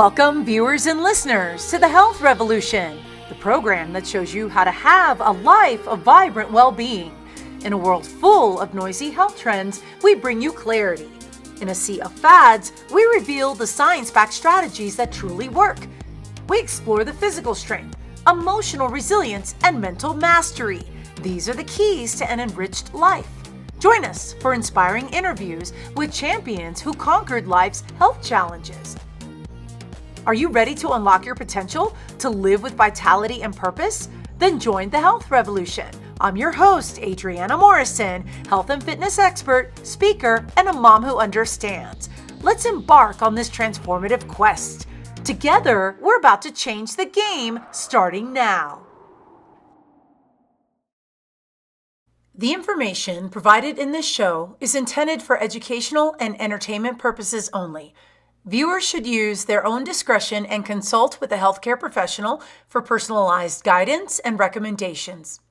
Welcome, viewers and listeners, to the Health Revolution, the program that shows you how to have a life of vibrant well-being. In a world full of noisy health trends, we bring you clarity. In a sea of fads, we reveal the science-backed strategies that truly work. We explore the physical strength, emotional resilience, and mental mastery. These are the keys to an enriched life. Join us for inspiring interviews with champions who conquered life's health challenges. Are you ready to unlock your potential to live with vitality and purpose? Then join the Health Revolution. I'm your host, Adriana Morrison, health and fitness expert, speaker, and a mom who understands. Let's embark on this transformative quest. Together, we're about to change the game, starting now. The information provided in this show is intended for educational and entertainment purposes only. Viewers should use their own discretion and consult with a healthcare professional for personalized guidance and recommendations.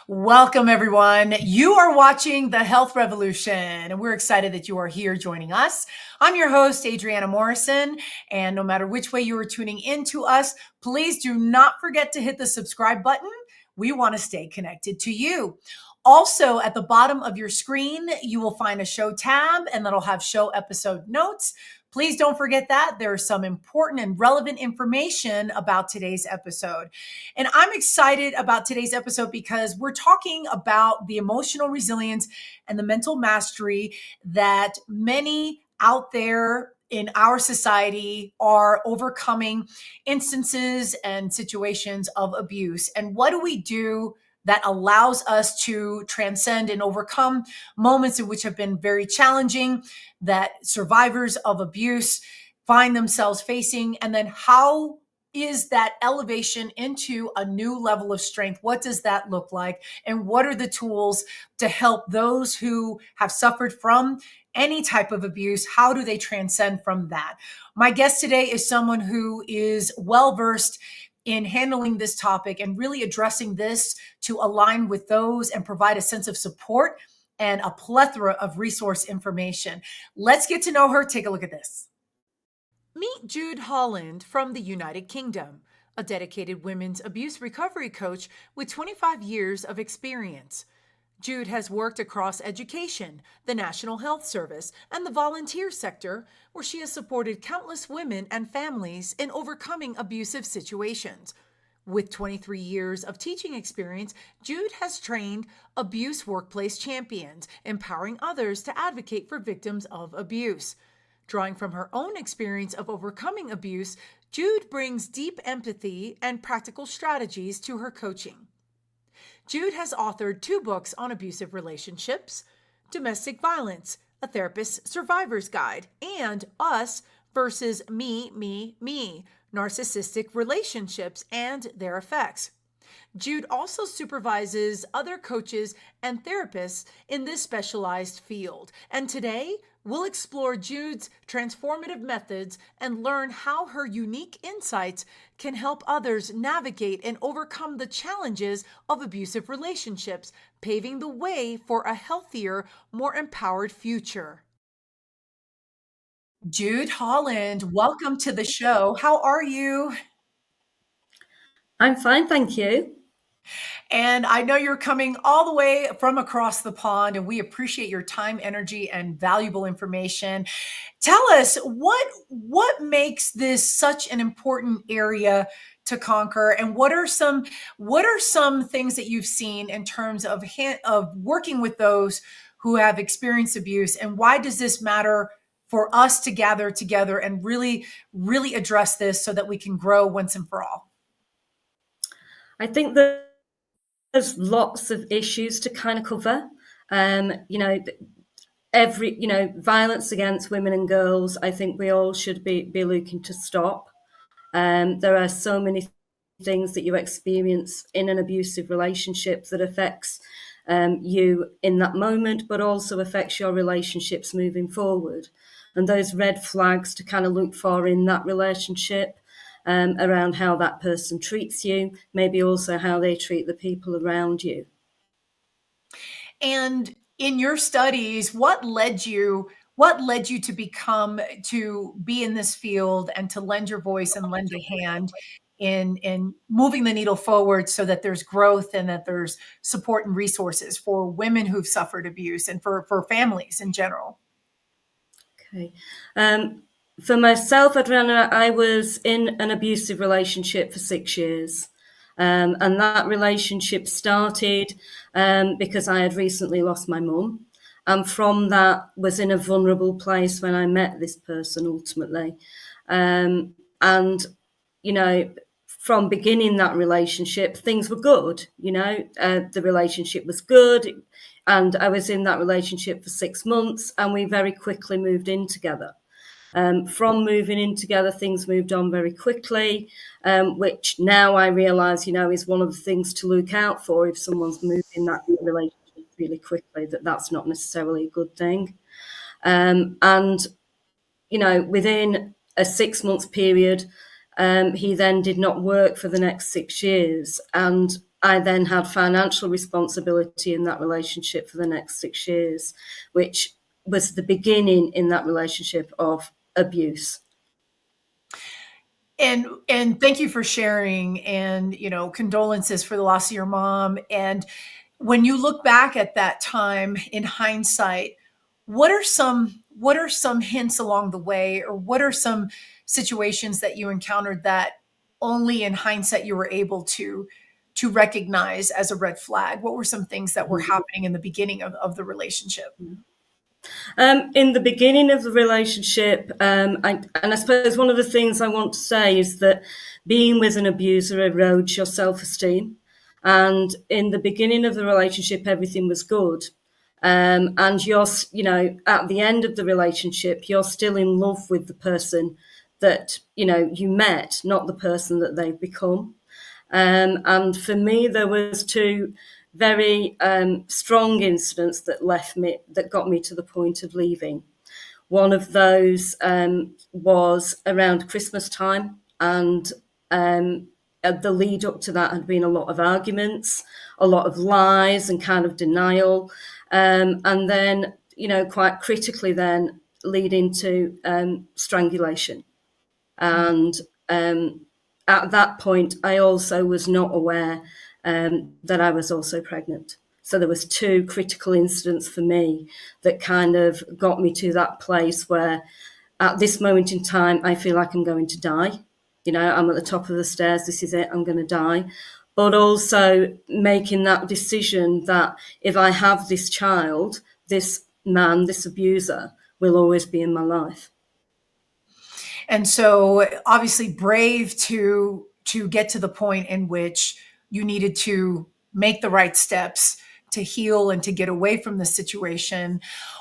Welcome, everyone. You are watching the Health Revolution, and we're excited that you are here joining us. I'm your host, Adriana Morrison, and no matter which way you are tuning in to us, please do not forget to hit the subscribe button. We want to stay connected to you. Also, at the bottom of your screen, you will find a show tab, and that'll have show episode notes. Please don't forget that. There is some important and relevant information about today's episode. And I'm excited about today's episode because we're talking about the emotional resilience and the mental mastery that many out there in our society are overcoming instances and situations of abuse. And what do we do that allows us to transcend and overcome moments in which have been very challenging, that survivors of abuse find themselves facing? And then how is that elevation into a new level of strength? What does that look like? And what are the tools to help those who have suffered from any type of abuse? How do they transcend from that? My guest today is someone who is well-versed in handling this topic and really addressing this to align with those and provide a sense of support and a plethora of resource information. Let's get to know her. Take a look at this. Meet Jude Holland from the United Kingdom, a dedicated women's abuse recovery coach with 25 years of experience. Jude has worked across education, the National Health Service, and the volunteer sector, where she has supported countless women and families in overcoming abusive situations. With 23 years of teaching experience, Jude has trained abuse workplace champions, empowering others to advocate for victims of abuse. Drawing from her own experience of overcoming abuse, Jude brings deep empathy and practical strategies to her coaching. Jude has authored 2 books on abusive relationships, Domestic Violence, A Therapist's Survivor's Guide, and Us versus Me, Narcissistic Relationships and Their Effects. Jude also supervises other coaches and therapists in this specialized field. And today, we'll explore Jude's transformative methods and learn how her unique insights can help others navigate and overcome the challenges of abusive relationships, paving the way for a healthier, more empowered future. Jude Holland, welcome to the show. How are you? I'm fine, thank you. And I know you're coming all the way from across the pond, and we appreciate your time, energy, and valuable information. Tell us what makes this such an important area to conquer, and what are some things that you've seen in terms of working with those who have experienced abuse, and why does this matter for us to gather together and really address this so that we can grow once and for all? I think that there's lots of issues to kind of cover. Violence against women and girls, I think we all should be looking to stop. There are so many things that you experience in an abusive relationship that affects you in that moment, but also affects your relationships moving forward. And those red flags to kind of look for in that relationship, around how that person treats you, maybe also how they treat the people around you. And in your studies, what led you what led you to be in this field and to lend your voice and lend a hand in moving the needle forward so that there's growth and that there's support and resources for women who've suffered abuse and for families in general? Okay. For myself, Adriana, I was in an abusive relationship for 6 years. And that relationship started because I had recently lost my mum. And from that was in a vulnerable place when I met this person ultimately. And, you know, from beginning that relationship, things were good. The relationship was good. And I was in that relationship for 6 months, and we very quickly moved in together. From moving in together, things moved on very quickly, which now I realise, is one of the things to look out for if someone's moving that relationship really quickly, that's not necessarily a good thing. And, within a 6 month period, he then did not work for the next 6 years. And I then had financial responsibility in that relationship for the next 6 years, which was the beginning in that relationship of abuse. And thank you for sharing, and condolences for the loss of your mom. And when you look back at that time in hindsight, what are some hints along the way, or what are some situations that you encountered that only in hindsight you were able to recognize as a red flag? What were some things that were happening in the beginning of the relationship? In the beginning of the relationship, I suppose one of the things I want to say is that being with an abuser erodes your self-esteem. And in the beginning of the relationship, everything was good. And you're, at the end of the relationship, you're still in love with the person that, you met, not the person that they've become. And for me, there was two very strong incidents that got me to the point of leaving. One of those was around Christmas time, and the lead up to that had been a lot of arguments, a lot of lies and kind of denial, and then, quite critically, then leading to strangulation. And at that point, I also was not aware that I was also pregnant. So there was two critical incidents for me that kind of got me to that place where, at this moment in time, I feel like I'm going to die. I'm at the top of the stairs. This is it. I'm going to die. But also making that decision that if I have this child, this man, this abuser, will always be in my life. And so obviously brave to get to the point in which you needed to make the right steps to heal and to get away from the situation.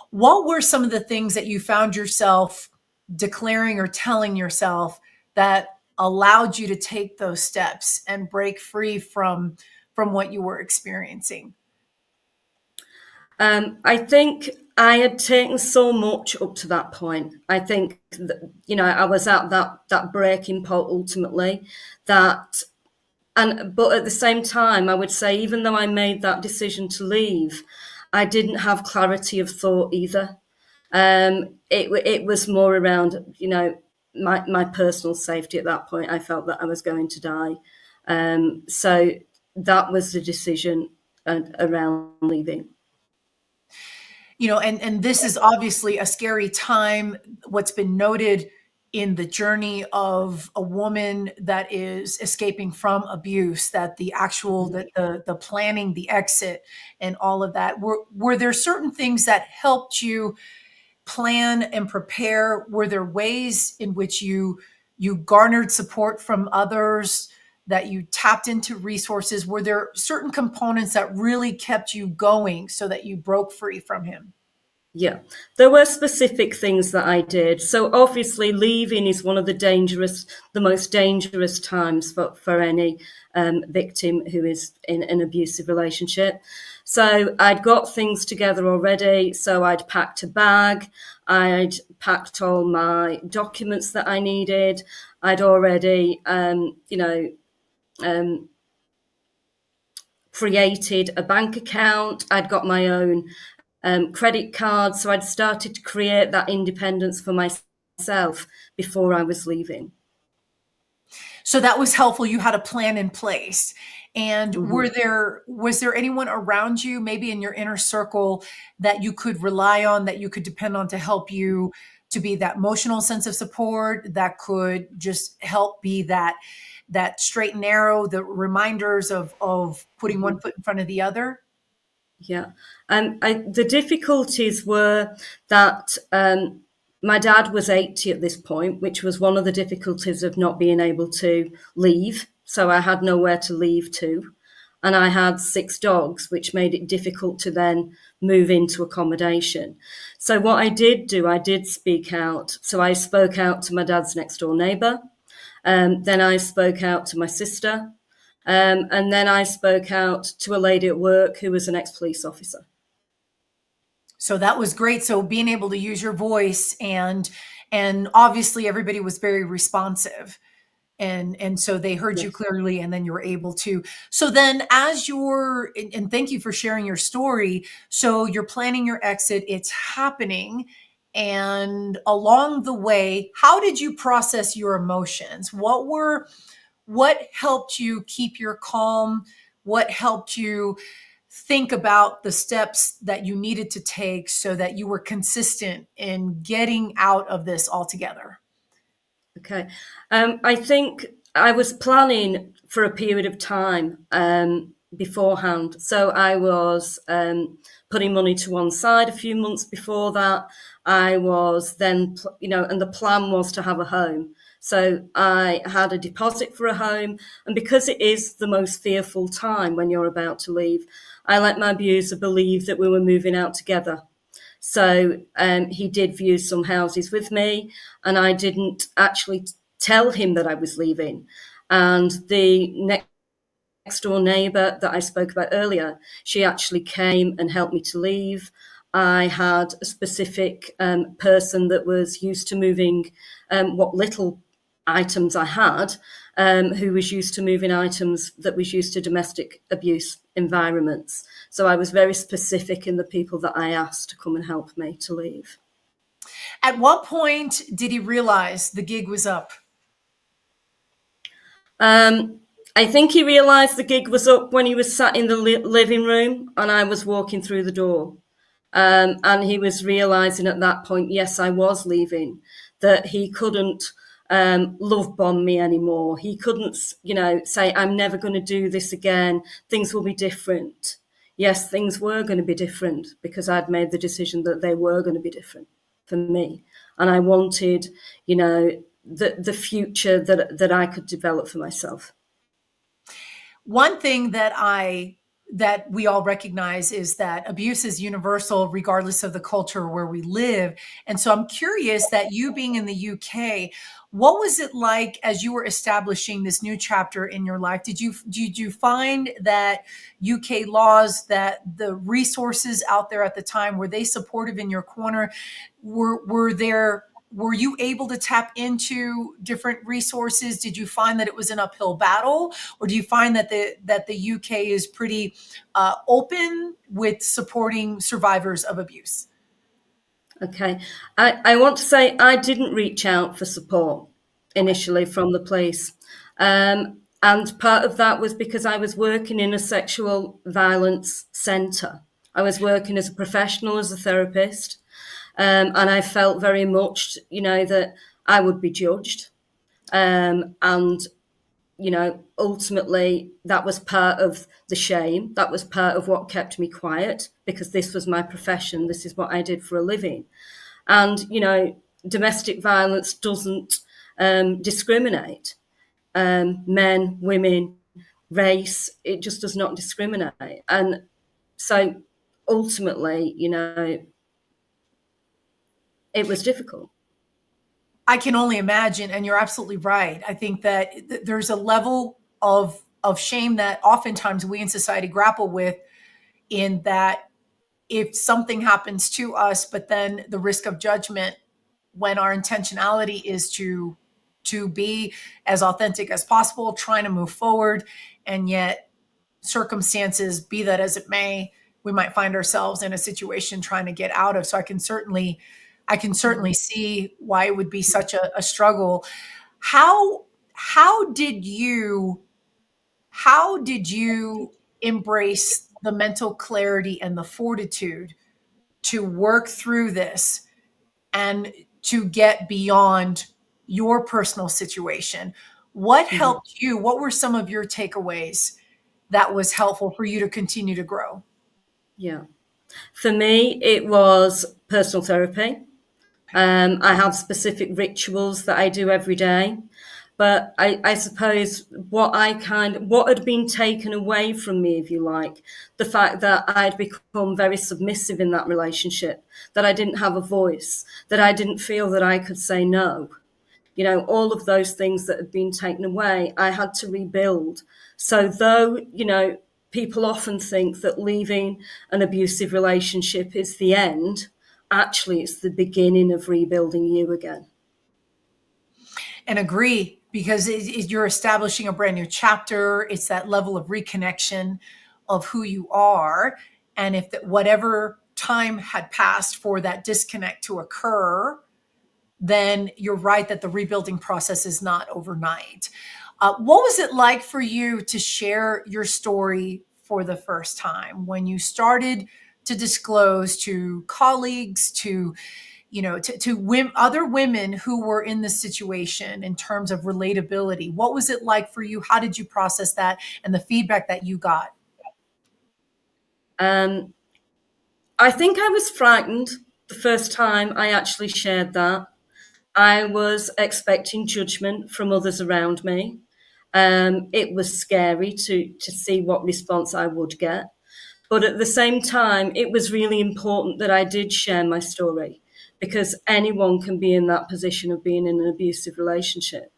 What were some of the things that you found yourself declaring or telling yourself that allowed you to take those steps and break free from what you were experiencing? I think I had taken so much up to that point. I think that, I was at that breaking point ultimately. But at the same time, I would say, even though I made that decision to leave, I didn't have clarity of thought either. It was more around, my personal safety at that point. I felt that I was going to die. So that was the decision around leaving. And this is obviously a scary time. What's been noted in the journey of a woman that is escaping from abuse, that the actual the planning, the exit, and all of that, were there certain things that helped you plan and prepare? Were there ways in which you garnered support from others, that you tapped into resources? Were there certain components that really kept you going so that you broke free from him? Yeah, there were specific things that I did. So obviously, leaving is one of the most dangerous times for any victim who is in an abusive relationship. So I'd got things together already. So I'd packed a bag. I'd packed all my documents that I needed. I'd already, created a bank account. I'd got my own credit cards. So I'd started to create that independence for myself before I was leaving. So that was helpful. You had a plan in place. And Mm-hmm. was there anyone around you, maybe in your inner circle, that you could rely on, that you could depend on to help you, to be that emotional sense of support, that could just help be that straight and narrow, the reminders of putting Mm-hmm. one foot in front of the other? Yeah. The difficulties were that my dad was 80 at this point, which was one of the difficulties of not being able to leave. So I had nowhere to leave to. And I had 6 dogs, which made it difficult to then move into accommodation. So what I did do, I did speak out. So I spoke out to my dad's next door neighbour. Then I spoke out to my sister. And then I spoke out to a lady at work who was an ex-police officer. So that was great. So being able to use your voice, and obviously everybody was very responsive. And so they heard you Yes. clearly, and then you were able to. So then as you're, and thank you for sharing your story. So you're planning your exit, it's happening. And along the way, how did you process your emotions? What helped you keep your calm? What helped you think about the steps that you needed to take so that you were consistent in getting out of this altogether? Okay. I think I was planning for a period of time beforehand. So I was putting money to one side a few months before that. I was then, and the plan was to have a home. So I had a deposit for a home. And because it is the most fearful time when you're about to leave, I let my abuser believe that we were moving out together. So he did view some houses with me, and I didn't actually tell him that I was leaving. And the next door neighbour that I spoke about earlier, she actually came and helped me to leave. I had a specific person that was used to moving what little items I had, who was used to moving items that was used to domestic abuse environments. So I was very specific in the people that I asked to come and help me to leave. At what point did he realize the gig was up? Um, I think he realised the gig was up when he was sat in the living room and I was walking through the door. And he was realising at that point, yes, I was leaving, that he couldn't love bomb me anymore. He couldn't, say, I'm never going to do this again. Things will be different. Yes, things were going to be different because I'd made the decision that they were going to be different for me. And I wanted, the future that I could develop for myself. One thing that we all recognize is that abuse is universal regardless of the culture where we live. And so I'm curious, that you being in the UK, what was it like as you were establishing this new chapter in your life? Did you find that UK laws, that the resources out there at the time, were they supportive in your corner? Were you able to tap into different resources? Did you find that it was an uphill battle, or do you find that the UK is pretty open with supporting survivors of abuse? Okay. I want to say I didn't reach out for support Okay. initially from the police. And part of that was because I was working in a sexual violence centre. I was working as a professional, as a therapist, and I felt very much, that I would be judged. And ultimately that was part of the shame. That was part of what kept me quiet because this was my profession. This is what I did for a living. And, domestic violence doesn't discriminate. Men, women, race, it just does not discriminate. And so ultimately, it was difficult. I can only imagine, and you're absolutely right. I think that there's a level of shame that oftentimes we in society grapple with, in that if something happens to us, but then the risk of judgment, when our intentionality is to be as authentic as possible, trying to move forward, and yet circumstances, be that as it may, we might find ourselves in a situation trying to get out of. So I can certainly see why it would be such a struggle. How did you embrace the mental clarity and the fortitude to work through this and to get beyond your personal situation? What helped you? What were some of your takeaways that was helpful for you to continue to grow? Yeah. For me, it was personal therapy. I have specific rituals that I do every day. But I suppose what had been taken away from me, if you like, the fact that I'd become very submissive in that relationship, that I didn't have a voice, that I didn't feel that I could say no. All of those things that had been taken away, I had to rebuild. So though, people often think that leaving an abusive relationship is the end, actually it's the beginning of rebuilding you again. And agree, because you're establishing a brand new chapter. It's that level of reconnection of who you are. And if whatever time had passed for that disconnect to occur, then you're right that the rebuilding process is not overnight. What was it like for you to share your story for the first time when you started to disclose to colleagues, to other women who were in this situation in terms of relatability? What was it like for you? How did you process that and the feedback that you got? I think I was frightened the first time I actually shared that. I was expecting judgment from others around me. It was scary to see what response I would get. But at the same time, it was really important that I did share my story, because anyone can be in that position of being in an abusive relationship.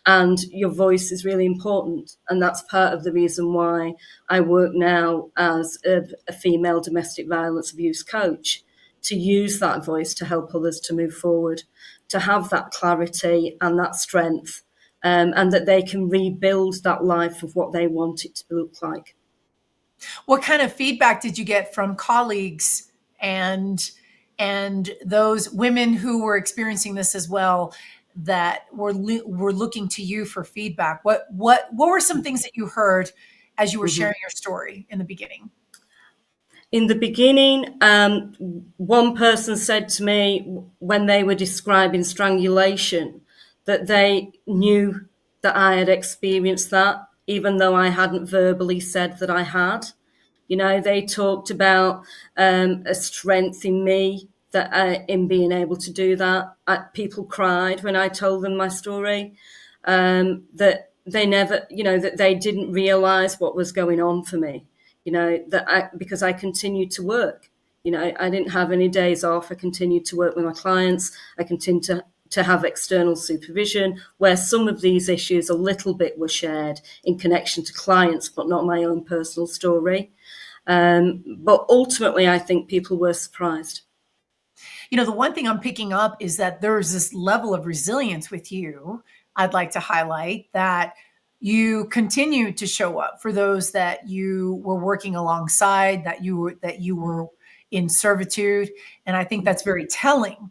And your voice is really important. And that's part of the reason why I work now as a female domestic violence abuse coach, to use that voice to help others to move forward, to have that clarity and that strength, and that they can rebuild that life of what they want it to look like. What kind of feedback did you get from colleagues and those women who were experiencing this as well, that were looking to you for feedback? What were some things that you heard as you were sharing your story in the beginning? In the beginning, one person said to me when they were describing strangulation that they knew that I had experienced that, even though I hadn't verbally said that I had. They talked about a strength in me, that in being able to do that. People cried when I told them my story, that they never, that they didn't realize what was going on for me. Because I continued to work. I didn't have any days off. I continued to work with my clients. I continued to have external supervision, where some of these issues a little bit were shared in connection to clients, but not my own personal story. But ultimately, I think people were surprised. The one thing I'm picking up is that there's this level of resilience with you. I'd like to highlight that you continue to show up for those that you were working alongside, that you were in servitude. And I think that's very telling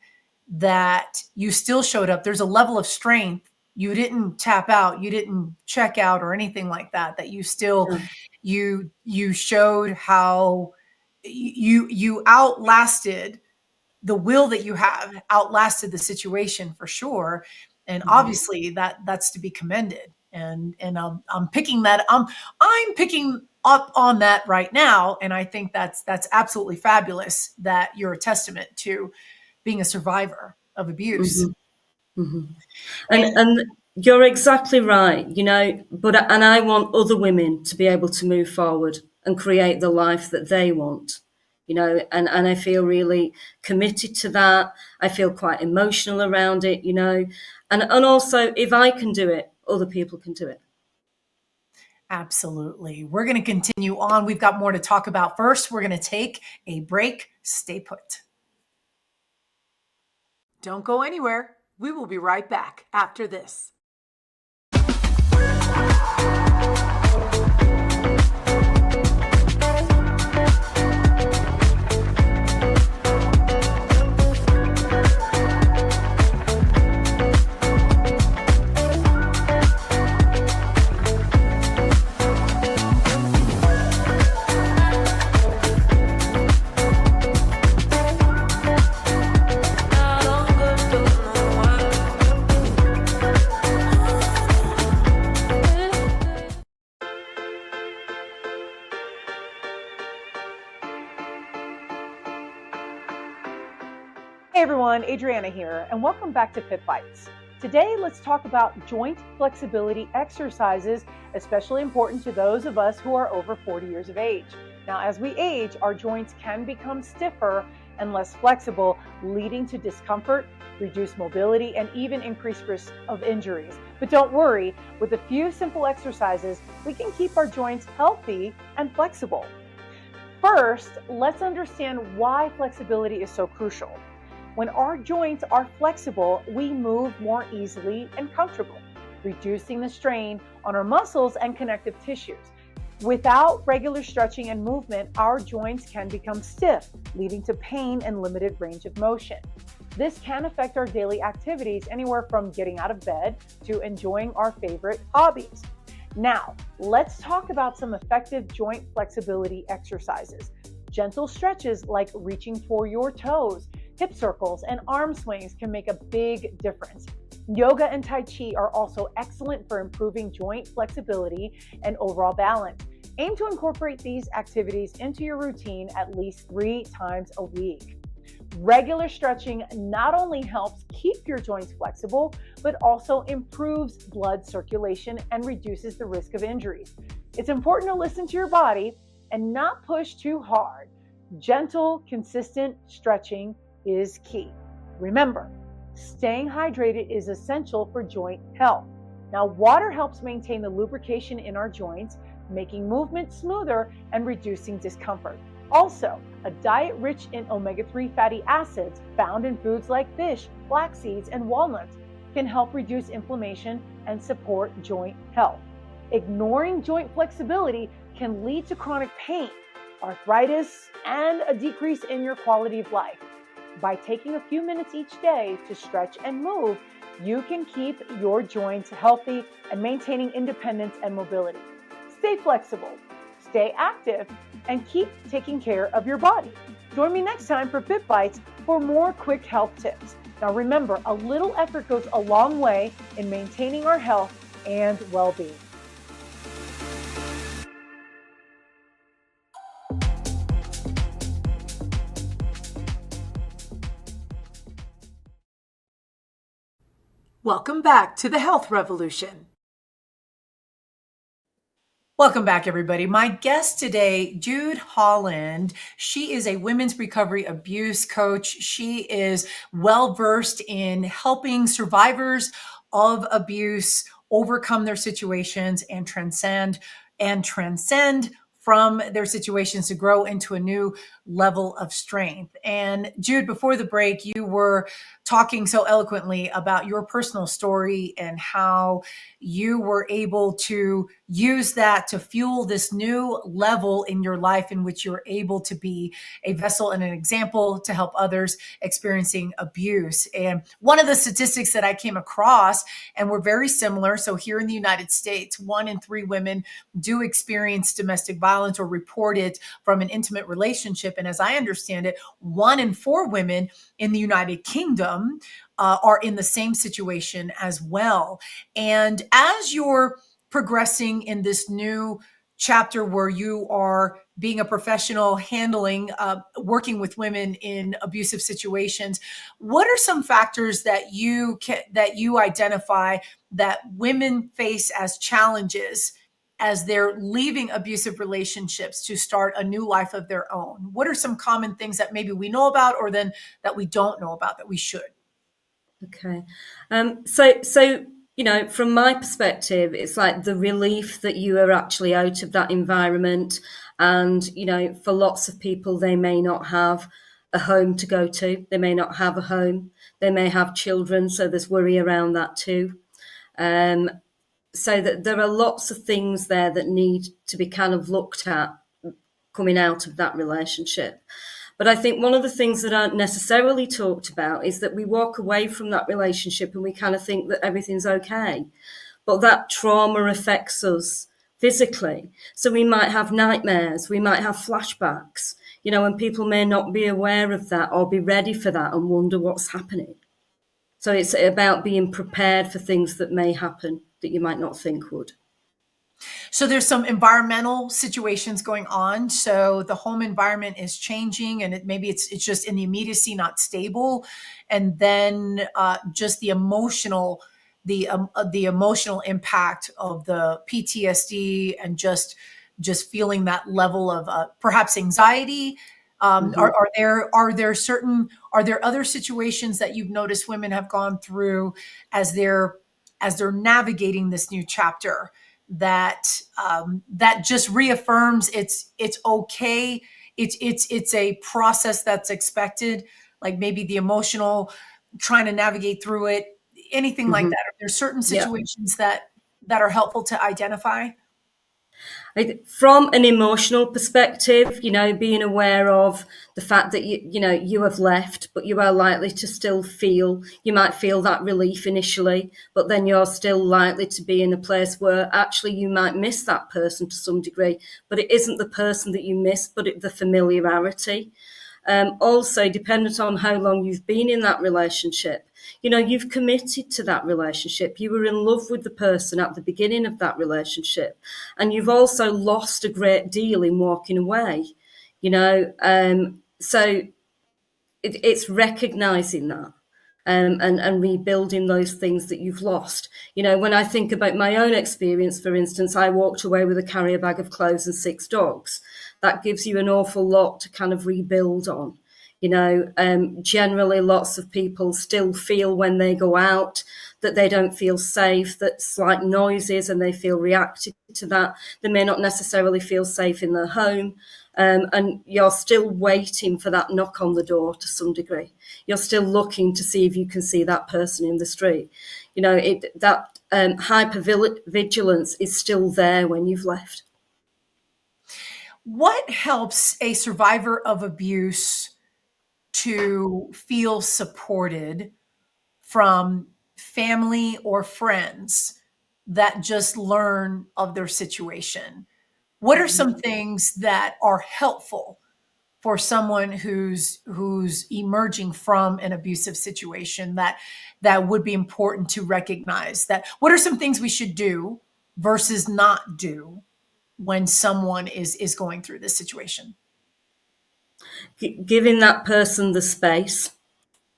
that you still showed up. There's a level of strength. You didn't tap out, you didn't check out or anything like that, that you still, you showed how you outlasted the will that you have, outlasted the situation for sure. And obviously that's to be commended. And I'm picking that, I'm picking up on that right now. And I think that's absolutely fabulous that you're a testament to being a survivor of abuse. And you're exactly right, and I want other women to be able to move forward and create the life that they want, and I feel really committed to that. I feel quite emotional around it, and also if I can do it, other people can do it. Absolutely. We're going to continue on. We've got more to talk about. First, we're going to take a break. Stay put. Don't go anywhere. We will be right back after this. Hey everyone, Adriana here, and welcome back to Fit Bites. Today, let's talk about joint flexibility exercises, especially important to those of us who are over 40 years of age. Now, as we age, our joints can become stiffer and less flexible, leading to discomfort, reduced mobility, and even increased risk of injuries. But don't worry, with a few simple exercises, we can keep our joints healthy and flexible. First, let's understand why flexibility is so crucial. When our joints are flexible, we move more easily and comfortably, reducing the strain on our muscles and connective tissues. Without regular stretching and movement, our joints can become stiff, leading to pain and limited range of motion. This can affect our daily activities, anywhere from getting out of bed to enjoying our favorite hobbies. Now, let's talk about some effective joint flexibility exercises. Gentle stretches like reaching for your toes, hip circles, and arm swings can make a big difference. Yoga and Tai Chi are also excellent for improving joint flexibility and overall balance. Aim to incorporate these activities into your routine at least 3 times a week. Regular stretching not only helps keep your joints flexible, but also improves blood circulation and reduces the risk of injuries. It's important to listen to your body and not push too hard. Gentle, consistent stretching is key. Remember, staying hydrated is essential for joint health. Now, water helps maintain the lubrication in our joints, making movement smoother and reducing discomfort. Also, a diet rich in omega-3 fatty acids found in foods like fish, flax seeds, and walnuts can help reduce inflammation and support joint health. Ignoring joint flexibility can lead to chronic pain, arthritis, and a decrease in your quality of life. By taking a few minutes each day to stretch and move, you can keep your joints healthy and maintaining independence and mobility. Stay flexible, stay active, and keep taking care of your body. Join me next time for Fit Bites for more quick health tips. Now remember, a little effort goes a long way in maintaining our health and well-being. Welcome back to the Health Revolution. Welcome back, everybody. My guest today, Jude Holland. She is a women's recovery abuse coach. She is well-versed in helping survivors of abuse overcome their situations and transcend from their situations to grow into a new level of strength. And Jude, before the break, you were talking so eloquently about your personal story and how you were able to use that to fuel this new level in your life in which you're able to be a vessel and an example to help others experiencing abuse. And one of the statistics that I came across, and were very similar. So here in the United States, 1 in 3 women do experience domestic violence or report it from an intimate relationship. And as I understand it, 1 in 4 women in the United Kingdom are in the same situation as well. And as you're progressing in this new chapter where you are being a professional handling, working with women in abusive situations, what are some factors that you identify that women face as challenges as they're leaving abusive relationships to start a new life of their own? What are some common things that maybe we know about, or then that we don't know about that we should? Okay. So from my perspective, it's like the relief that you are actually out of that environment. And, for lots of people, they may not have a home to go to. They may not have a home. They may have children. So there's worry around that too. So that there are lots of things there that need to be kind of looked at coming out of that relationship. But I think one of the things that aren't necessarily talked about is that we walk away from that relationship and we kind of think that everything's okay. But that trauma affects us physically. So we might have nightmares, we might have flashbacks, and people may not be aware of that or be ready for that and wonder what's happening. So it's about being prepared for things that may happen that you might not think would. So there's some environmental situations going on. So the home environment is changing, and maybe it's just in the immediacy not stable, and then just the emotional impact of the PTSD, and just feeling that level of perhaps anxiety. Mm-hmm. Are there other situations that you've noticed women have gone through as they're navigating this new chapter, that just reaffirms it's okay, it's a process that's expected, like maybe the emotional, trying to navigate through it, anything like Mm-hmm. that? Are there certain Yeah. situations that are helpful to identify? From an emotional perspective, being aware of the fact that you have left, but you are likely to still you might feel that relief initially, but then you're still likely to be in a place where actually you might miss that person to some degree, but it isn't the person that you miss, but the familiarity. Also, dependent on how long you've been in that relationship, you've committed to that relationship. You were in love with the person at the beginning of that relationship, and you've also lost a great deal in walking away. So it's recognizing that. And rebuilding those things that you've lost. When I think about my own experience, for instance, I walked away with a carrier bag of clothes and 6 dogs. That gives you an awful lot to kind of rebuild on. Generally, lots of people still feel when they go out that they don't feel safe, that slight noises, and they feel reacted to that. They may not necessarily feel safe in their home. And you're still waiting for that knock on the door to some degree. You're still looking to see if you can see that person in the street. That hypervigilance is still there when you've left. What helps a survivor of abuse to feel supported from family or friends that just learn of their situation? What are some things that are helpful for someone who's emerging from an abusive situation, that would be important to recognize? That what are some things we should do versus not do when someone is going through this situation? Giving that person the space,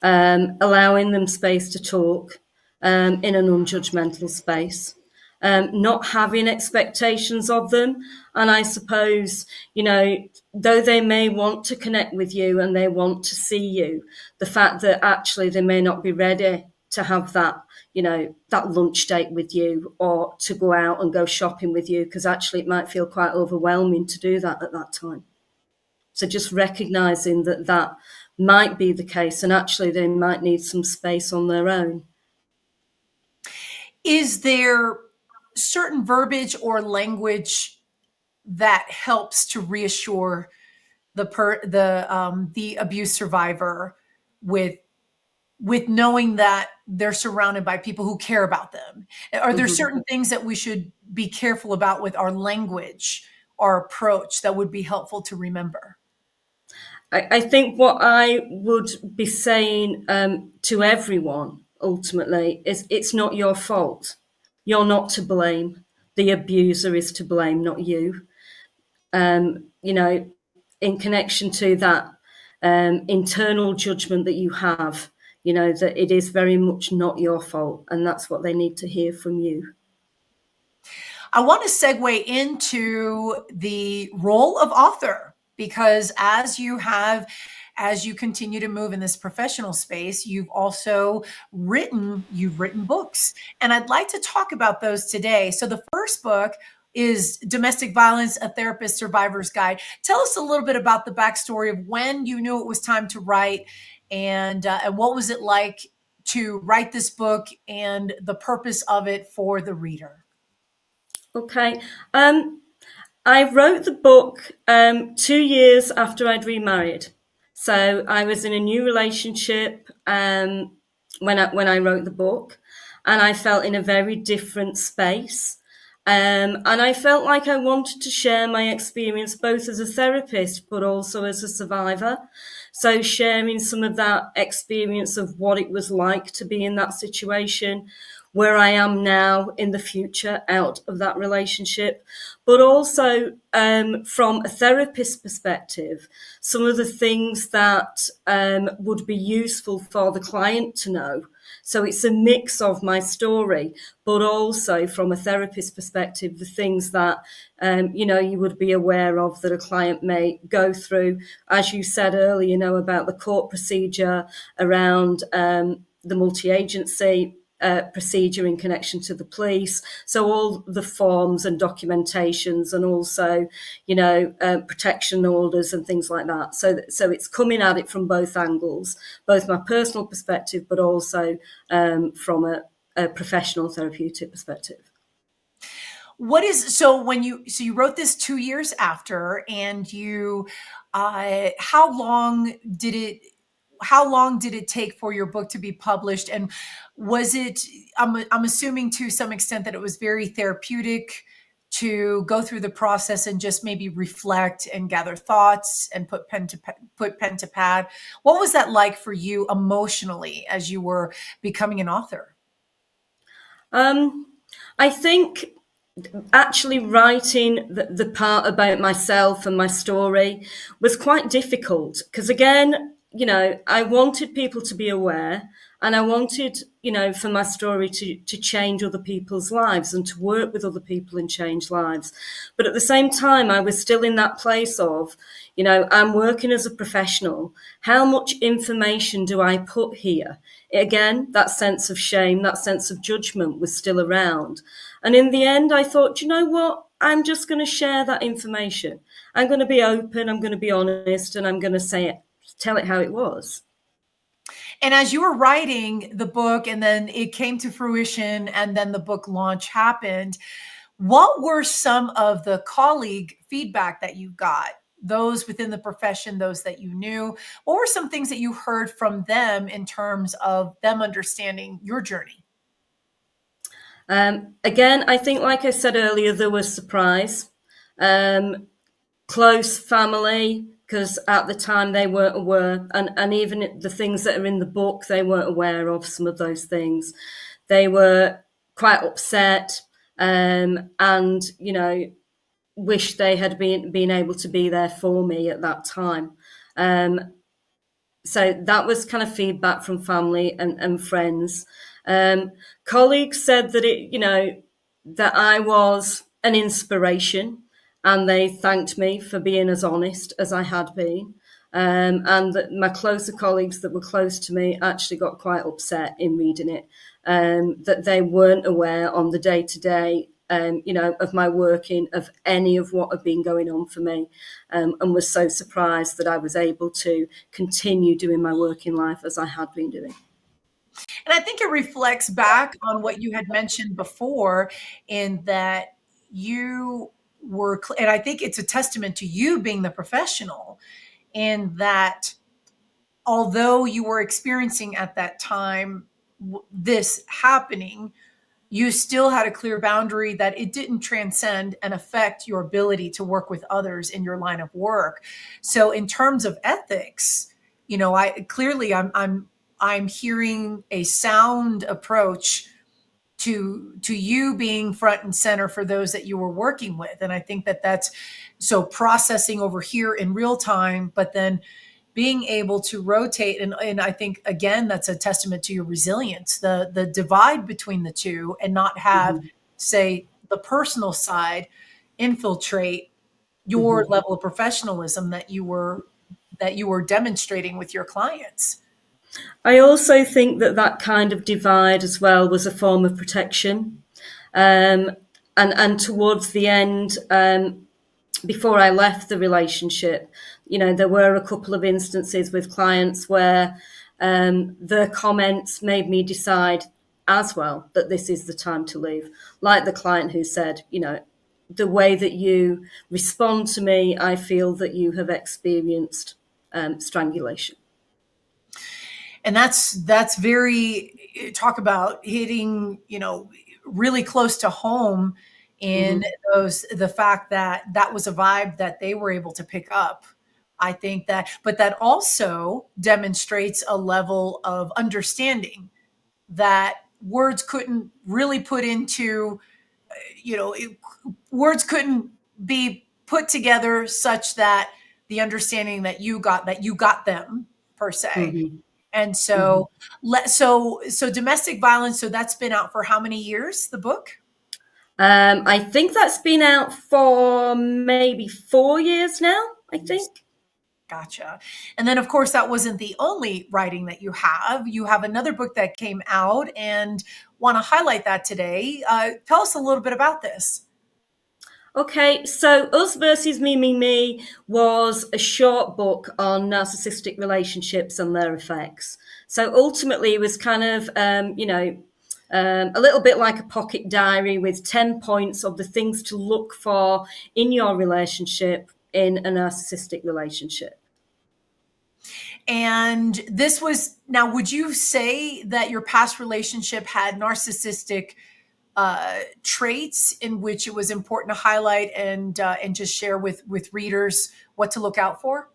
allowing them space to talk, in an unjudgmental space, not having expectations of them. And I suppose, though they may want to connect with you and they want to see you, the fact that actually they may not be ready to have that lunch date with you, or to go out and go shopping with you, because actually it might feel quite overwhelming to do that at that time. So just recognizing that might be the case, and actually they might need some space on their own. Is there certain verbiage or language that helps to reassure the abuse survivor with knowing that they're surrounded by people who care about them? Are there Mhm. certain things that we should be careful about with our language, our approach, that would be helpful to remember? I think what I would be saying, to everyone ultimately, is it's not your fault. You're not to blame. The abuser is to blame, not you. You know, in connection to that internal judgment that you have, that it is very much not your fault, and that's what they need to hear from you. I want to segue into the role of author, because as you continue to move in this professional space, you've written books, and I'd like to talk about those today. So the first book is Domestic Violence: A Therapist Survivor's Guide. Tell us a little bit about the backstory of when you knew it was time to write, and what was it like to write this book, and the purpose of it for the reader. Okay. I wrote the book 2 years after I'd remarried. So I was in a new relationship, when I wrote the book, and I felt in a very different space. And I felt like I wanted to share my experience both as a therapist but also as a survivor. So sharing some of that experience of what it was like to be in that situation, where I am now in the future out of that relationship, but also from a therapist perspective, some of the things that would be useful for the client to know. So it's a mix of my story, but also from a therapist perspective, the things that, you would be aware of that a client may go through. As you said earlier, about the court procedure around the multi-agency procedure in connection to the police. So all the forms and documentations, and also, protection orders and things like that. So it's coming at it from both angles, both my personal perspective, but also from a professional therapeutic perspective. So you wrote this 2 years after, and how long did it take for your book to be published? And was it, I'm assuming to some extent that it was very therapeutic to go through the process and just maybe reflect and gather thoughts and put pen to pad. What was that like for you emotionally as you were becoming an author? I think actually writing the part about myself and my story was quite difficult because, again, I wanted people to be aware, and I wanted, for my story to change other people's lives and to work with other people and change lives. But at the same time, I was still in that place of, I'm working as a professional. How much information do I put here? Again, that sense of shame, that sense of judgment was still around. And in the end, I thought, you know what? I'm just going to share that information. I'm going to be open, I'm going to be honest, and I'm going to tell it how it was. And as you were writing the book and then it came to fruition and then the book launch happened, what were some of the colleague feedback that you got? Those within the profession, those that you knew, what were some things that you heard from them in terms of them understanding your journey? Again, I think, like I said earlier, there was surprise. Close family, because at the time they weren't aware, and even the things that are in the book, they weren't aware of some of those things. They were quite upset, and wish they had been able to be there for me at that time. So that was kind of feedback from family and friends. Colleagues said that that I was an inspiration, and they thanked me for being as honest as I had been. And that my closer colleagues that were close to me actually got quite upset in reading it, that they weren't aware on the day to day, of my working, of any of what had been going on for me, and was so surprised that I was able to continue doing my work in life as I had been doing. And I think it reflects back on what you had mentioned before, in that you and I think it's a testament to you being the professional, in that although you were experiencing at that time this happening, you still had a clear boundary that it didn't transcend and affect your ability to work with others in your line of work. So in terms of ethics, I'm hearing a sound approach to you being front and center for those that you were working with. And I think that that's so processing over here in real time, but then being able to rotate. And I think, again, that's a testament to your resilience, the divide between the two, and not have, Mm-hmm. say, the personal side infiltrate your Mm-hmm. level of professionalism that you were demonstrating with your clients. I also think that kind of divide as well was a form of protection. And towards the end, before I left the relationship, there were a couple of instances with clients where their comments made me decide as well that this is the time to leave. Like the client who said, the way that you respond to me, I feel that you have experienced strangulation. And that's very, talk about hitting, really close to home in Mm-hmm. the fact that that was a vibe that they were able to pick up. I think that, but that also demonstrates a level of understanding that words couldn't really put into, you know, words couldn't be put together such that the understanding that you got them per se. Mm-hmm. And Mm-hmm. so, so domestic violence. So that's been out for how many years? The book. I think that's been out for maybe 4 years now, I think. Gotcha. And then, of course, that wasn't the only writing that you have. You have another book that came out, and want to highlight that today. Tell us a little bit about this. Okay, so Us versus Me, Me, Me was a short book on narcissistic relationships and their effects. So ultimately, it was kind of, a little bit like a pocket diary with 10 points of the things to look for in your relationship in a narcissistic relationship. And this was now, would you say that your past relationship had narcissistic traits in which it was important to highlight and just share with readers what to look out for?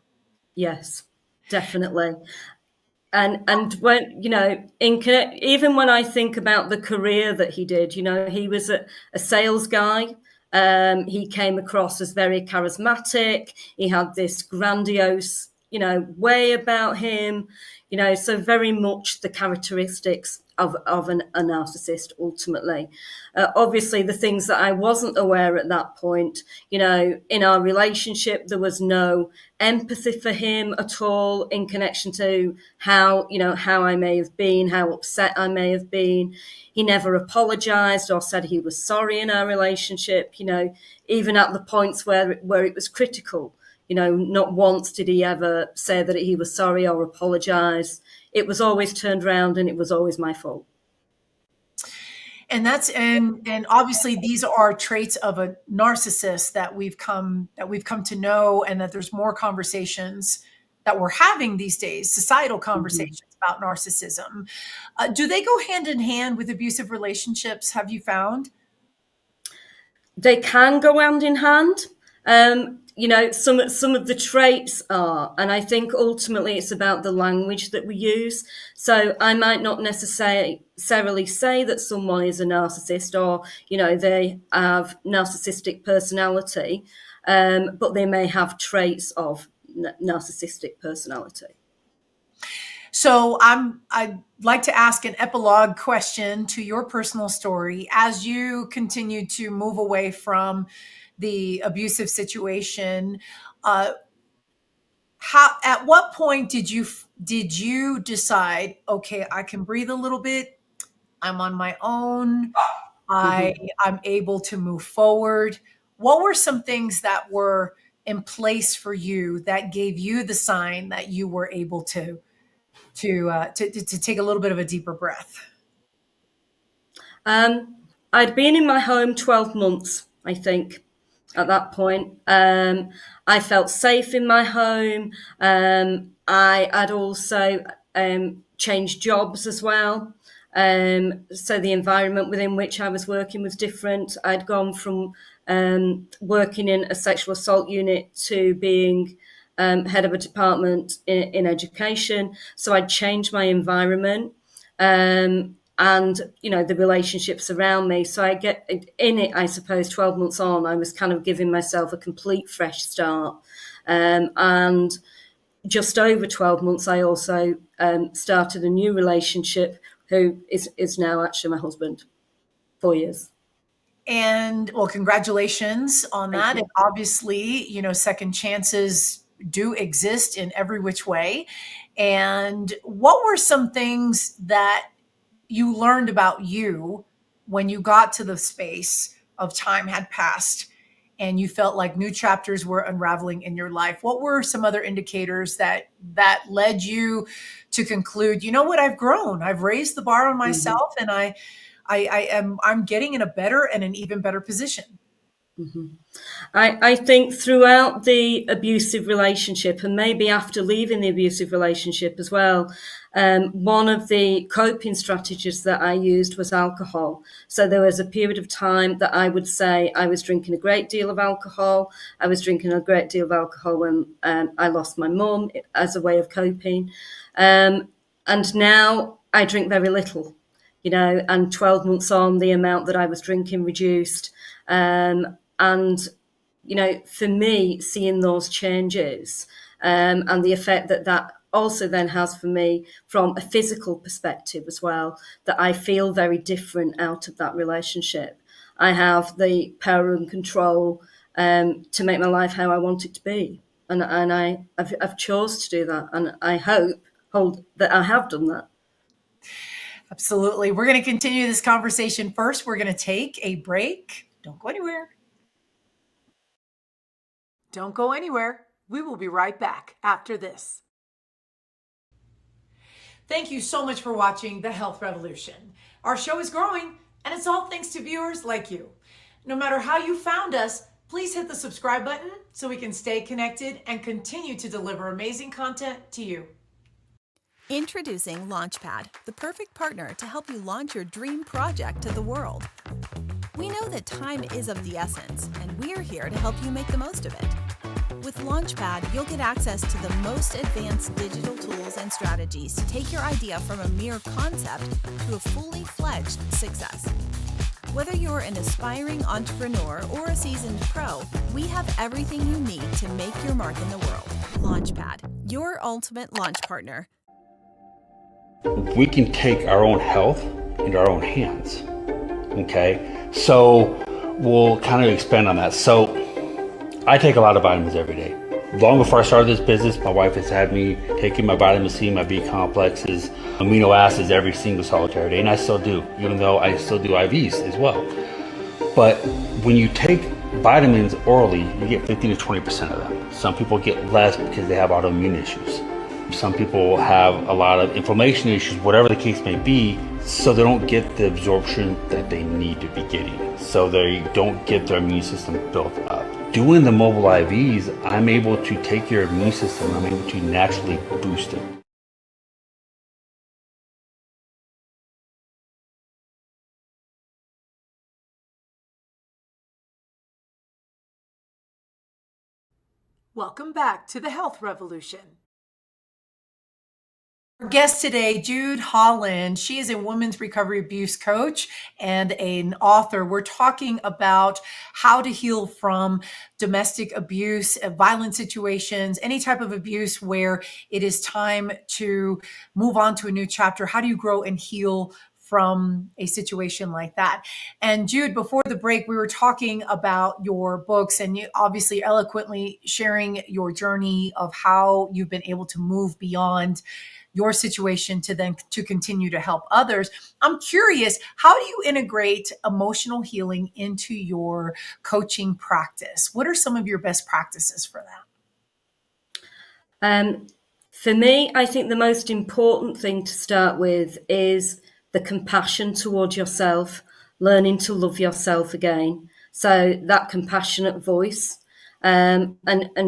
Yes, definitely. And when even when I think about the career that he did, he was a sales guy. He came across as very charismatic. He had this grandiose way about him, so very much the characteristics of a narcissist ultimately. Obviously, the things that I wasn't aware at that point, in our relationship, there was no empathy for him at all in connection to how I may have been, how upset I may have been. He never apologized or said he was sorry in our relationship, even at the points where it was critical. Not once did he ever say that he was sorry or apologize. It was always turned around and it was always my fault. And that's and obviously these are traits of a narcissist that we've come to know, and that there's more conversations that we're having these days, societal Mhm. conversations about narcissism. Do they go hand in hand with abusive relationships, have you found? They can go hand in hand. Some of the traits are, and I think ultimately it's about the language that we use. So I might not necessarily say that someone is a narcissist, or they have narcissistic personality, but they may have traits of narcissistic personality. So I'd like to ask an epilogue question to your personal story as you continue to move away from the abusive situation. Uh, how at what point did you decide, okay, I can breathe a little bit, I'm on my own, i Mhm. i'm able to move forward? What were some things that were in place for you that gave you the sign that you were able to take a little bit of a deeper breath? I'd been in my home 12 months, I think, at that point. I felt safe in my home. I had also changed jobs as well. So the environment within which I was working was different. I'd gone from working in a sexual assault unit to being head of a department in education. So I'd changed my environment. And the relationships around me, so I get in it, I suppose 12 months on, I was kind of giving myself a complete fresh start. And just over 12 months, I also started a new relationship, who is now actually my husband. 4 years. And well, congratulations on Thank that. And you. obviously, second chances do exist in every which way. And what were some things that you learned about you when you got to the space of time had passed and you felt like new chapters were unraveling in your life? What were some other indicators that led you to conclude, you know what, I've grown, I've raised the bar on Mhm. myself, and I'm getting in a better and an even better position? Mhm. I think throughout the abusive relationship, and maybe after leaving the abusive relationship as well, one of the coping strategies that I used was alcohol. So there was a period of time that I would say I was drinking a great deal of alcohol. I was drinking a great deal of alcohol when I lost my mum, as a way of coping. And now I drink very little. and 12 months on, the amount that I was drinking reduced. And, for me, seeing those changes and the effect that also then has for me from a physical perspective as well, that I feel very different out of that relationship. I have the power and control to make my life how I want it to be. And I've chose to do that. And I hold that I have done that. Absolutely. We're going to continue this conversation. First, we're going to take a break. Don't go anywhere. Don't go anywhere. We will be right back after this. Thank you so much for watching The Health Revolution. Our show is growing, and it's all thanks to viewers like you. No matter how you found us, please hit the subscribe button so we can stay connected and continue to deliver amazing content to you. Introducing Launchpad, the perfect partner to help you launch your dream project to the world. We know that time is of the essence, and we're here to help you make the most of it. With Launchpad, you'll get access to the most advanced digital tools and strategies to take your idea from a mere concept to a fully fledged success. Whether you're an aspiring entrepreneur or a seasoned pro, we have everything you need to make your mark in the world. Launchpad, your ultimate launch partner. We can take our own health into our own hands. Okay, so we'll kind of expand on that. So I take a lot of vitamins every day. Long before I started this business, my wife has had me taking my vitamin C, my B complexes, amino acids every single solitary day, and I still do, even though I still do IVs as well. But when you take vitamins orally, you get 15 to 20% of them. Some people get less because they have autoimmune issues. Some people have a lot of inflammation issues, whatever the case may be, so they don't get the absorption that they need to be getting. So they don't get their immune system built up. Doing the mobile IVs, I'm able to take your immune system, I'm able to naturally boost it. Welcome back to The Health Revolution. Our guest today, Jude Holland. She is a women's recovery abuse coach and an author. We're talking about how to heal from domestic abuse, violent situations, any type of abuse where it is time to move on to a new chapter. How do you grow and heal from a situation like that? And Jude, before the break, we were talking about your books and you obviously eloquently sharing your journey of how you've been able to move beyond your situation to continue to help others. I'm curious, how do you integrate emotional healing into your coaching practice? What are some of your best practices for that? For me, I think the most important thing to start with is the compassion toward yourself, learning to love yourself again. So that compassionate voice. And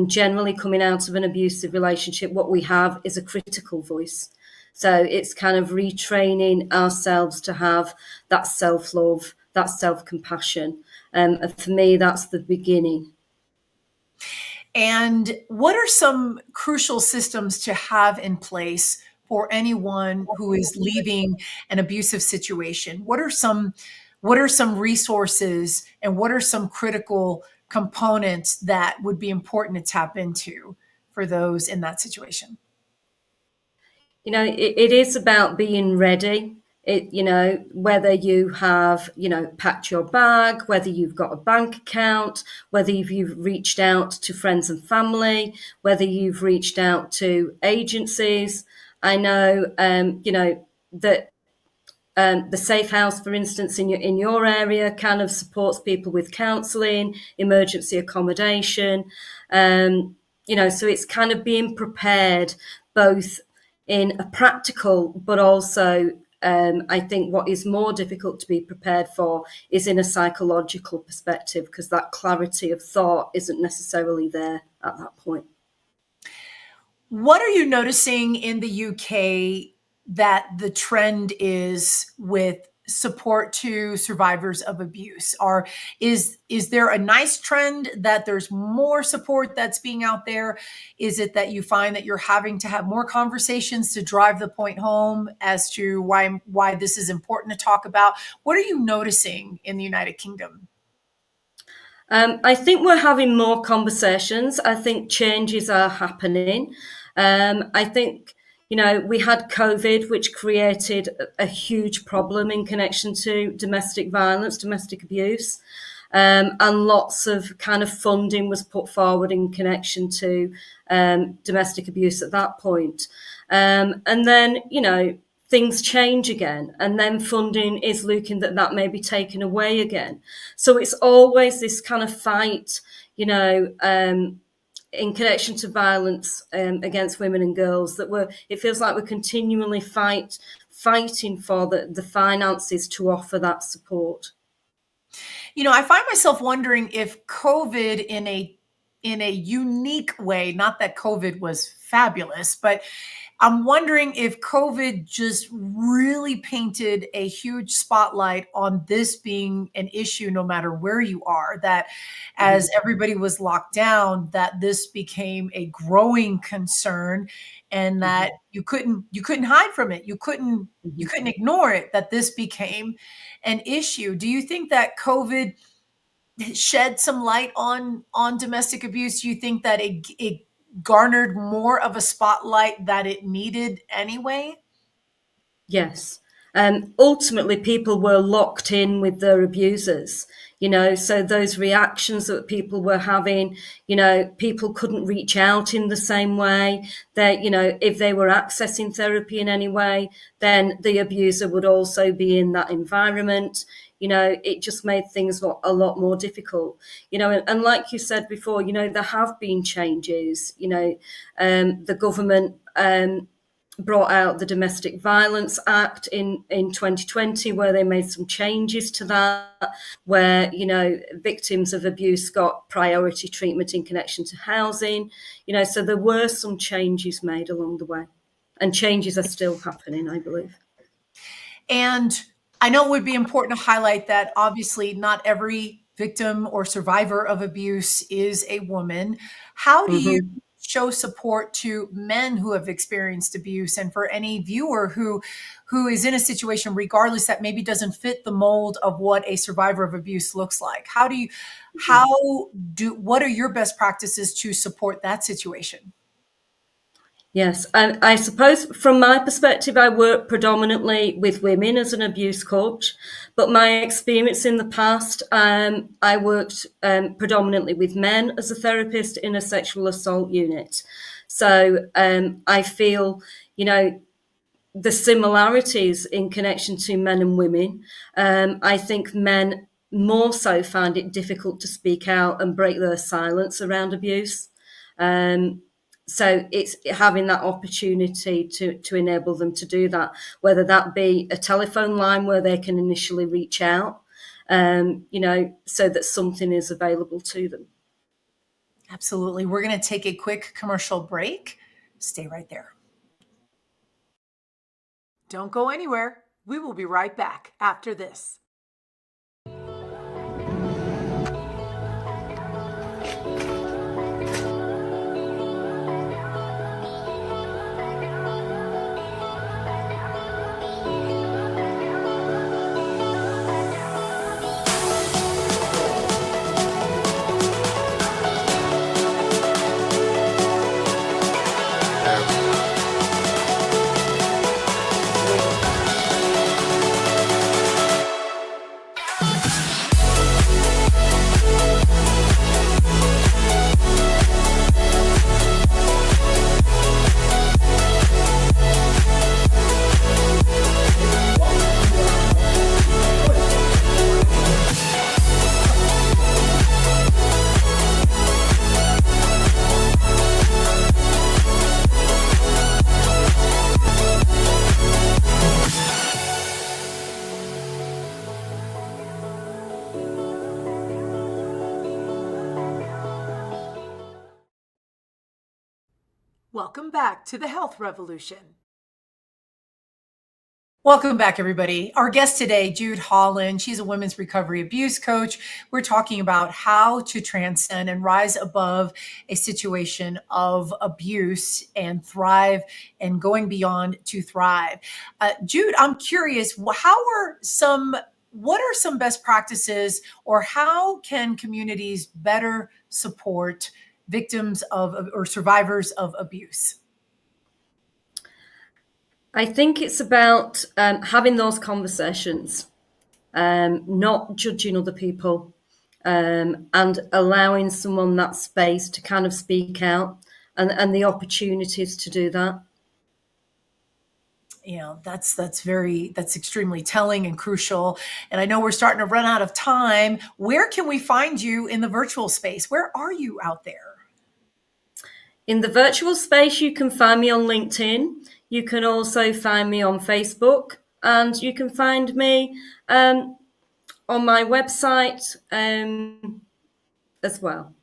generally coming out of an abusive relationship, what we have is a critical voice. So it's kind of retraining ourselves to have that self-love, that self-compassion. And for me, that's the beginning. And what are some crucial systems to have in place for anyone who is leaving an abusive situation? What are some resources and what are some critical components that would be important to tap into for those in that situation? It is about being ready. Whether you have, packed your bag, whether you've got a bank account, whether you've reached out to friends and family, whether you've reached out to agencies. I know, that the Safe House, for instance, in your area kind of supports people with counselling, emergency accommodation. So it's kind of being prepared both in a practical, but also I think what is more difficult to be prepared for is in a psychological perspective, because that clarity of thought isn't necessarily there at that point. What are you noticing in the UK that the trend is with support to survivors of abuse? Or is there a nice trend that there's more support that's being out there? Is it that you find that you're having to have more conversations to drive the point home as to why this is important to talk about? What are you noticing in the United Kingdom? I think we're having more conversations. I think changes are happening. I think, we had COVID, which created a huge problem in connection to domestic violence, domestic abuse. And lots of kind of funding was put forward in connection to domestic abuse at that point. And then, things change again, and then funding is looking that may be taken away again. So it's always this kind of fight, in connection to violence against women and girls, it feels like we're continually fighting for the finances to offer that support. I find myself wondering if COVID in a unique way, not that COVID was fabulous, but I'm wondering if COVID just really painted a huge spotlight on this being an issue no matter where you are, that as everybody was locked down, that this became a growing concern, and that you couldn't hide from it. You couldn't ignore it, that this became an issue. Do you think that COVID shed some light on domestic abuse? Do you think that it garnered more of a spotlight that it needed anyway? Yes. Ultimately, people were locked in with their abusers, so those reactions that people were having, people couldn't reach out in the same way. That, if they were accessing therapy in any way, then the abuser would also be in that environment. It just made things a lot more difficult, and like you said before, there have been changes, the government, brought out the Domestic Violence Act in 2020, where they made some changes to that, where, victims of abuse got priority treatment in connection to housing, so there were some changes made along the way, and changes are still happening, I believe. And I know it would be important to highlight that obviously not every victim or survivor of abuse is a woman. How do you show support to men who have experienced abuse, and for any viewer who is in a situation, regardless, that maybe doesn't fit the mold of what a survivor of abuse looks like? What are your best practices to support that situation? Yes, and I suppose from my perspective, I work predominantly with women as an abuse coach, but my experience in the past, I worked predominantly with men as a therapist in a sexual assault unit. So I feel, the similarities in connection to men and women. I think men more so find it difficult to speak out and break their silence around abuse. So it's having that opportunity to enable them to do that, whether that be a telephone line where they can initially reach out, so that something is available to them. Absolutely. We're going to take a quick commercial break. Stay right there. Don't go anywhere. We will be right back after this. Welcome back to the Health Revolution. Welcome back, everybody. Our guest today, Jude Holland, she's a women's recovery abuse coach. We're talking about how to transcend and rise above a situation of abuse and thrive and going beyond to thrive. Jude, I'm curious, what are some best practices, or how can communities better support victims of or survivors of abuse? I think it's about having those conversations, not judging other people, and allowing someone that space to kind of speak out and the opportunities to do that. That's extremely telling and crucial. And I know we're starting to run out of time. Where can we find you in the virtual space? Where are you out there? In the virtual space, you can find me on LinkedIn. You can also find me on Facebook, and you can find me on my website as well.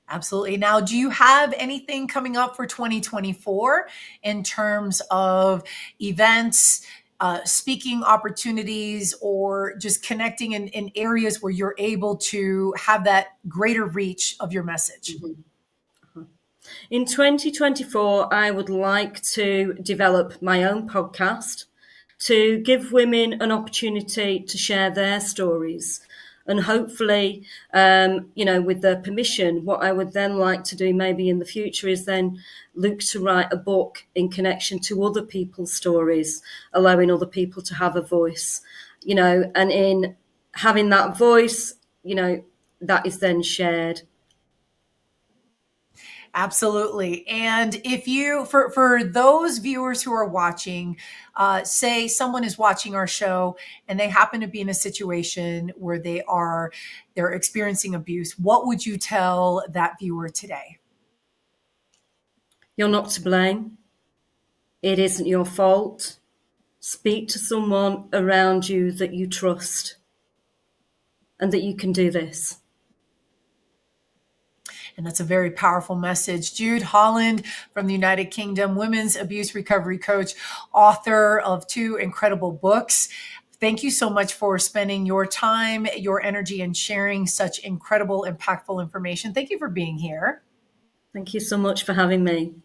Absolutely. Now, do you have anything coming up for 2024 in terms of events, speaking opportunities, or just connecting in areas where you're able to have that greater reach of your message? Mm-hmm. In 2024, I would like to develop my own podcast to give women an opportunity to share their stories. And hopefully, with their permission, what I would then like to do maybe in the future is then look to write a book in connection to other people's stories, allowing other people to have a voice, and in having that voice, that is then shared. Absolutely. And if you, for those viewers who are watching, say someone is watching our show and they happen to be in a situation where they're experiencing abuse, what would you tell that viewer today? You're not to blame. It isn't your fault. Speak to someone around you that you trust and that you can do this. And that's a very powerful message. Jude Holland from the United Kingdom, women's abuse recovery coach, author of 2 incredible books. Thank you so much for spending your time, your energy, and sharing such incredible, impactful information. Thank you for being here. Thank you so much for having me.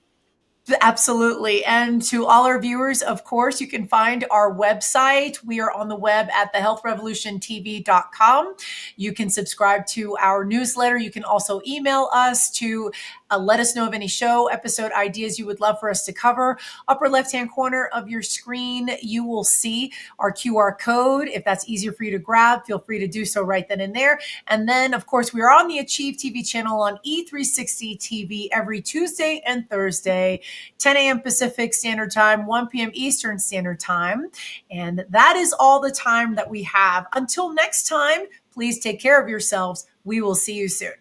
Absolutely. And to all our viewers, of course, you can find our website. We are on the web at thehealthrevolutiontv.com. You can subscribe to our newsletter. You can also email us to let us know of any show episode ideas you would love for us to cover. Upper left-hand corner of your screen, you will see our QR code. If that's easier for you to grab, feel free to do so right then and there. And then, of course, we are on the Achieve TV channel on E360 TV every Tuesday and Thursday, 10 a.m. Pacific Standard Time, 1 p.m. Eastern Standard Time. And that is all the time that we have. Until next time, please take care of yourselves. We will see you soon.